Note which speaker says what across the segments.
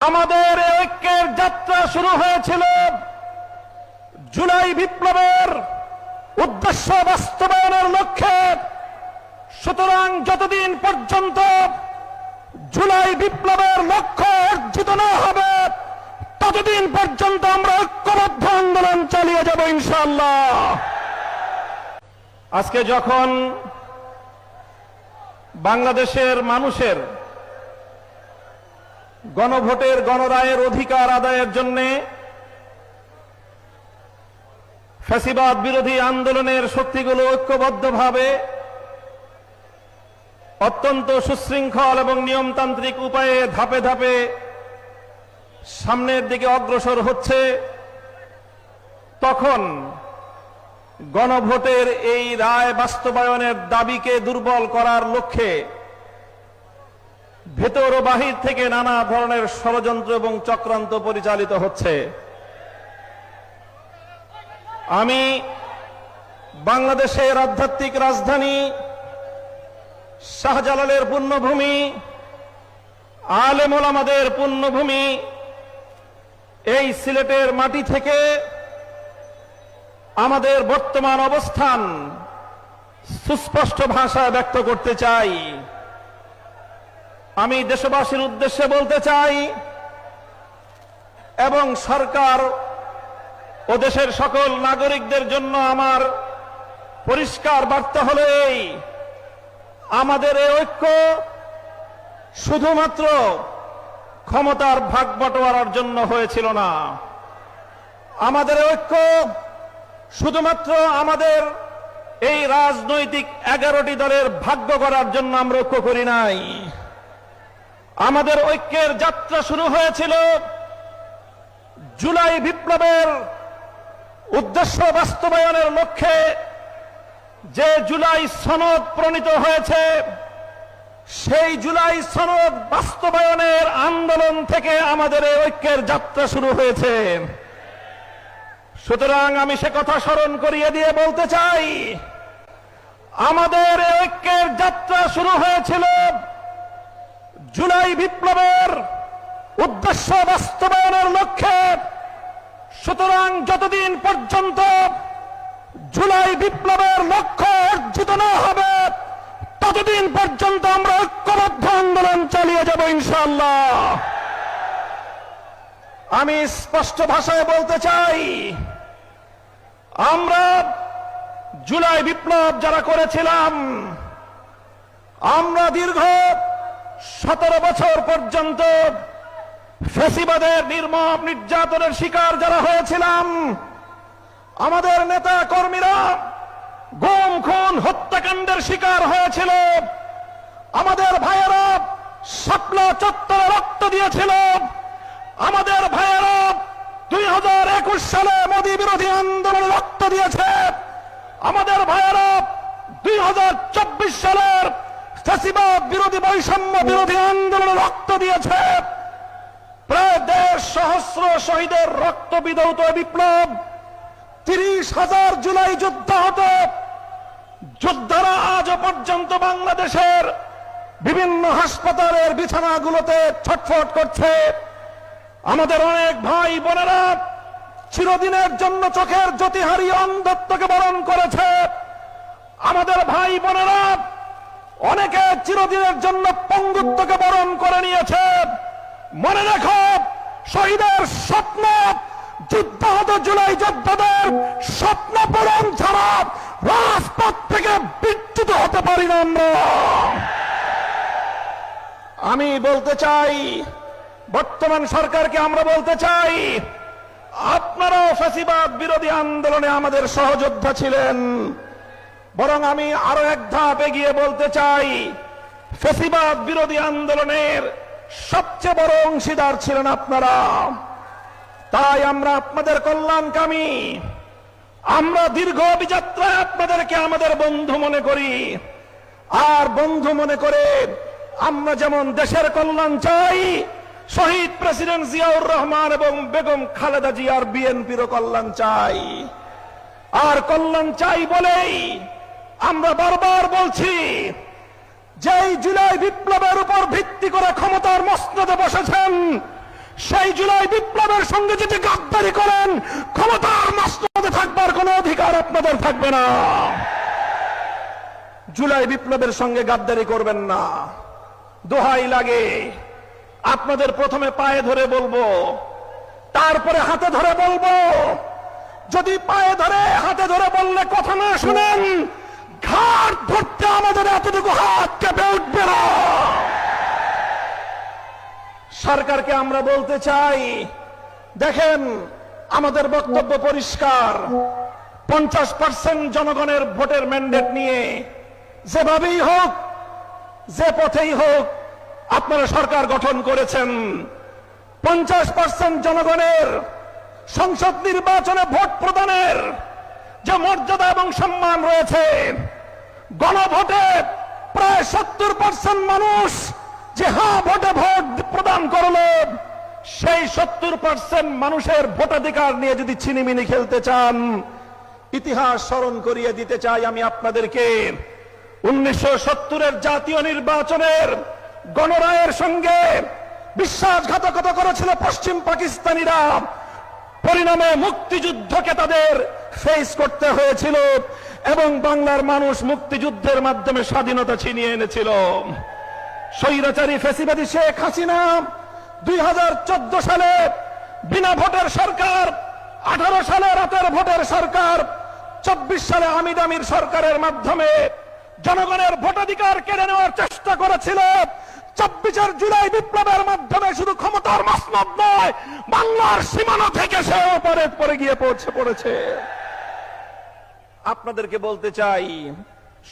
Speaker 1: আমাদের ঐক্যের যাত্রা শুরু হয়েছিল জুলাই বিপ্লবের উদ্দেশ্য বাস্তবায়নের লক্ষ্যে। সুতরাং যতদিন পর্যন্ত জুলাই বিপ্লবের লক্ষ্য অর্জিত না হবে ততদিন পর্যন্ত আমরা ঐক্যবদ্ধ আন্দোলন চালিয়ে যাব ইনশাআল্লাহ। আজকে যখন বাংলাদেশের মানুষের গণভোটের গণরায়ের অধিকার আদায়ের জন্য ফ্যাসিবাদ বিরোধী আন্দোলনের শক্তিগুলো ঐক্যবদ্ধভাবে অত্যন্ত সুশৃঙ্খল এবং নিয়মতান্ত্রিক উপায়ে ধাপে ধাপে সামনের দিকে অগ্রসর হচ্ছে, তখন গণভোটের এই রায় বাস্তবায়নের দাবিকে দুর্বল করার লক্ষ্যে ভেতর ও বাহির থেকে নানা ধরনের ষড়যন্ত্র এবং চক্রান্ত পরিচালিত হচ্ছে। আমি বাংলাদেশের আধ্যাত্মিক রাজধানী শাহজালালের পুণ্যভূমি, আলেম ওলামাদের পুণ্যভূমি এই সিলেটের মাটি থেকে আমাদের বর্তমান অবস্থান সুস্পষ্ট ভাষায় ব্যক্ত করতে চাই। আমি দেশবাসীর উদ্দেশ্যে বলতে চাই এবং সরকার ও দেশের সকল নাগরিকদের জন্য আমার পরিষ্কার বার্তা হলো এই: আমাদের এই ঐক্য শুধুমাত্র ক্ষমতার ভাগ বটোয়ারার জন্য হয়েছিল না। আমাদের ঐক্য শুধুমাত্র আমাদের এই রাজনৈতিক 11টি দলের ভাগ্য করার জন্য আমরা ঐক্য করি নাই। আমাদের ঐক্যের যাত্রা শুরু হয়েছিল জুলাই বিপ্লবের উদ্দেশ্য বাস্তবায়নের লক্ষ্যে। যে জুলাই সনদ প্রণীত হয়েছে সেই জুলাই সনদ বাস্তবায়নের আন্দোলন থেকে আমাদের এই ঐক্যের যাত্রা শুরু হয়েছে। সুতরাং আমি সে কথা স্মরণ করিয়ে দিয়ে বলতে চাই, আমাদের এই ঐক্যের যাত্রা শুরু হয়েছিল জুলাই বিপ্লবের উদ্দেশ্য বাস্তবায়নের লক্ষ্যে। সুতরাং যতদিন পর্যন্ত জুলাই বিপ্লবের লক্ষ্য অর্জিত না হবে ততদিন পর্যন্ত আমরা ঐক্যবদ্ধ আন্দোলন চালিয়ে যাব ইনশাআল্লাহ। আমি স্পষ্ট ভাষায় বলতে চাই, আমরা জুলাই বিপ্লব যারা করেছিলাম, আমরা দীর্ঘ 17 বছর পর্যন্ত ফ্যাসিবাদের নির্মম নির্যাতনের শিকার যারা হয়েছিলাম, আমাদের নেতা কর্মীরা গুম খুন হত্যাকাণ্ডের শিকার হয়েছিল, আমাদের ভাইয়েরা শাপলা চত্বরে রক্ত দিয়েছিল, আমাদের ভাইয়েরা 2021 সালে মোদী বিরোধী আন্দোলনে রক্ত দিয়েছে, আমাদের ভাইয়েরা 2024 সালের ফ্যাসিবাদ বিরোধী বৈষম্য বিরোধী আন্দোলনে রক্ত দিয়েছে। প্রায় 1.5 সহস্র শহীদের রক্ত বিধৌত বিপ্লব, 30,000 জুলাই যোদ্ধা হতো। যোদ্ধারা আজও পর্যন্ত বাংলাদেশের বিভিন্ন হাসপাতালের বিছানাগুলোতে ছটফট করছে। আমাদের অনেক ভাই বোনেরা চিরদিনের জন্য চোখের জ্যোতি হারিয়ে অন্ধত্বকে বরণ করেছে। আমাদের ভাই বোনেরা অনেকে চিরদিনের জন্য পঙ্গুত্বকে বরণ করে নিয়েছে। মনে রাখো, শহীদের স্বপ্ন, যুদ্ধাহত জুলাই যোদ্ধাদের স্বপ্ন পূরণ ছাড়া রাজপথ থেকে বিচ্যুত হতে পারি না আমরা। আমি বলতে চাই, বর্তমান সরকারকে আমরা বলতে চাই, আপনারাও ফ্যাসিবাদ বিরোধী আন্দোলনে আমাদের সহযোদ্ধা ছিলেন। বরং আমি আরো এক ধাপ এগিয়ে বলতে চাই, ফ্যাসিবাদ বিরোধী আন্দোলনের সবচেয়ে বড় অংশীদার ছিলেন আপনারা। তাই আমরা আপনাদের কল্যাণকামী, আমরা দীর্ঘ অভিযাত্রায় আপনাদেরকে আমাদের বন্ধু মনে করি। আর বন্ধু মনে করে আমরা যেমন দেশের কল্যাণ চাই, শহীদ প্রেসিডেন্ট জিয়াউর রহমান এবং বেগম খালেদা জিয়ার বিএনপিরও কল্যাণ চাই। আর কল্যাণ চাই বলেই আমরা বারবার বলছি, যেই জুলাই বিপ্লবের উপর ভিত্তি করে ক্ষমতার মসনদে বসেছেন সেই জুলাই বিপ্লবের সঙ্গে যদি গাদ্দারি করেন, ক্ষমতার মসনদে থাকবার কোনো অধিকার আপনাদের থাকবে না। জুলাই বিপ্লবের সঙ্গে গাদ্দারি করবেন না। দোহাই লাগে, আপনাদের প্রথমে পায়ে ধরে বলবো, তারপরে হাতে ধরে বলবো। যদি পায়ে ধরে হাতে ধরে বললে কথা না শুনেন, ঘাট ধরতে আমাদের এতটুকু হাত কেঁপে উঠবে না। সরকারকে আমরা বলতে চাই, দেখেন আমাদের বক্তব্য পরিষ্কার। 50% জনগণের ভোটের ম্যান্ডেট নিয়ে যেভাবেই হোক, যে পথেই হোক আপনারা সরকার গঠন করেছেন। 50% জনগণের সংসদ নির্বাচনে ভোট প্রদানের যে মর্যাদা এবং সম্মান রয়েছে, গণভোটে প্রায় 70% মানুষ যে হ্যাঁ ভোটে ভোট প্রদান করলো, সেই 70% মানুষের ভোটাধিকার নিয়ে যদি ছিনিমিনি খেলতে চান, ইতিহাস স্মরণ করিয়ে দিতে চাই আমি আপনাদেরকে। 1970-এর জাতীয় নির্বাচনের গণরায়ের সঙ্গে বিশ্বাসঘাতকতা করেছিল পশ্চিম পাকিস্তানিরা। পরিণামে মুক্তিযুদ্ধকে তাদের ফেস করতে হয়েছিল এবং বাংলার মানুষ মুক্তিযুদ্ধের মাধ্যমে স্বাধীনতা ছিনিয়ে এনেছিল। স্বৈরাচারী ফ্যাসিবাদী শেখ হাসিনা 2014 সালে বিনা ভোটের সরকার, 18 সালে রাতের ভোটের সরকার, 24 সালে আমির আমির সরকারের মাধ্যমে জনগণের ভোটাধিকার কেড়ে নেওয়ার চেষ্টা করেছিল। 24 জুলাই বিপ্লবের মাধ্যমে শুধু ক্ষমতার মসনদ নয়, বাংলার সীমানা থেকে সে ওপারে পরে গিয়ে পড়েছে। আপনাদেরকে বলতে চাই,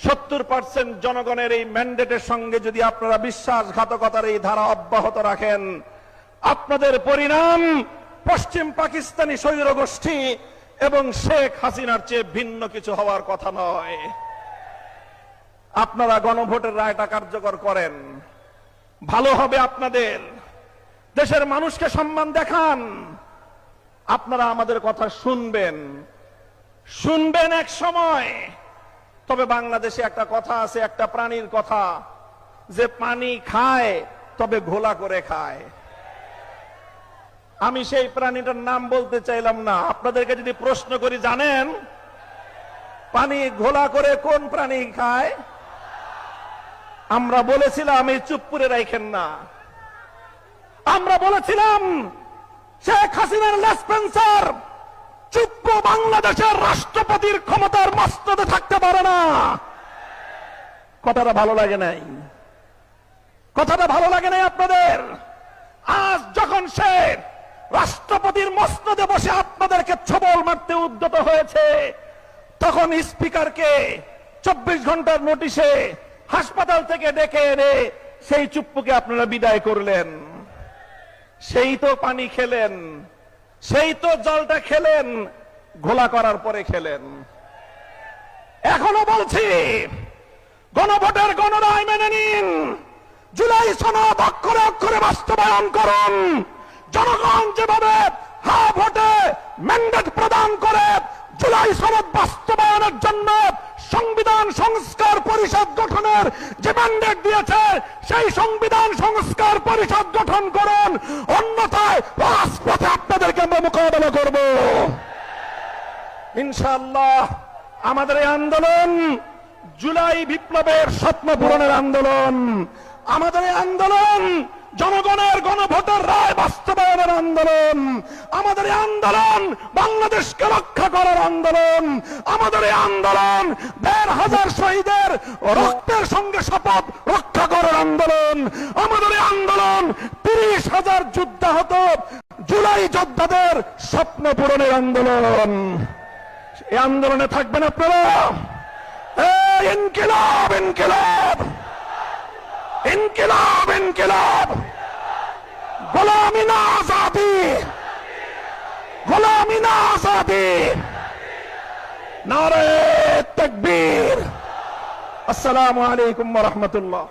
Speaker 1: 70% জনগণের এই ম্যান্ডেটের সঙ্গে যদি আপনারা বিশ্বাসঘাতকতার এই ধারা অব্যাহত রাখেন, আপনাদের পরিণাম পশ্চিম পাকিস্তানি স্বৈর গোষ্ঠী এবং শেখ হাসিনার চেয়ে ভিন্ন কিছু হওয়ার কথা নয়। আপনারা গণভোটের রায়টা কার্যকর করেন, ভালো হবে আপনাদের। দেশের মানুষকে সম্মান দেখান। আপনারা আমাদের কথা শুনবেন এক সময়। তবে বাংলাদেশে একটা কথা আছে, একটা প্রাণীর কথা, যে পানি খায় তবে ঘোলা করে খায়। আমি সেই প্রাণীটার নাম বলতে চাইলাম না। আপনাদেরকে যদি প্রশ্ন করি, জানেন পানি ঘোলা করে কোন প্রাণী খায়? আমরা বলেছিলাম এই চুপ করে রাখেন না। আমরা বলেছিলাম শেখ হাসিনার লেসপেন্সার চুপ বাংলাদেশের রাষ্ট্রপতির ক্ষমতার মস্তদে থাকতে পারে না। কথাটা ভালো লাগে নাই? কথাটা ভালো লাগে নাই আপনাদের? আজ যখন সে রাষ্ট্রপতির মস্তদে বসে আপনাদেরকে ছবল মারতে উদ্যত হয়েছে, তখন স্পিকারকে 24 ঘন্টার নোটিশে হাসপাতাল থেকে ডেকে এনে সেই চুপ্পুকে আপনারা বিদায় করলেন। সেই তো পানি খেলেন, সেই তো জলটা খেলেন, ঘোলা করার পরে খেলেন। এখনো বলছি, গণভোটের গণরায় মেনে নিন, জুলাই সনদ অক্ষরে অক্ষরে বাস্তবায়ন করুন। জনগণ যেভাবে হ্যাঁ ভোটে ম্যান্ডেট প্রদান করে জুলাই সনদ বাস্তবায়নের জন্য সংবিধান সংস্কার পরিষদ গঠনের যে ম্যান্ডেট দিয়েছে, সেই সংবিধান সংস্কার পরিষদ গঠন করুন। অন্যথায় রাজপথে আপনাদেরকে আমরা মোকাবেলা করব ইনশাআল্লাহ। আমাদের এই আন্দোলন জুলাই বিপ্লবের স্বপ্ন পূরণের আন্দোলন। আমাদের এই আন্দোলন জনগণের গণভোটের রায় বাস্তবায়নের আন্দোলন। আমাদের এই আন্দোলন বাংলাদেশকে রক্ষা করার আন্দোলন। আমাদের এই আন্দোলন 1,500 শহীদের রক্তের সঙ্গে শপথ রক্ষা করার আন্দোলন। আমাদের এই আন্দোলন 30,000 যুদ্ধাহত জুলাই যোদ্ধাদের স্বপ্ন পূরণের আন্দোলন। এই আন্দোলনে থাকবেন আপনারা। ইনকিলাব ইনকিলাব ইনকিলাব ইনকিলাব, গোলামি না আজাদি, গোলামি না আজাদি, নারে তাকবীর। আসসালামু আলাইকুম ওয়া রাহমাতুল্লাহ।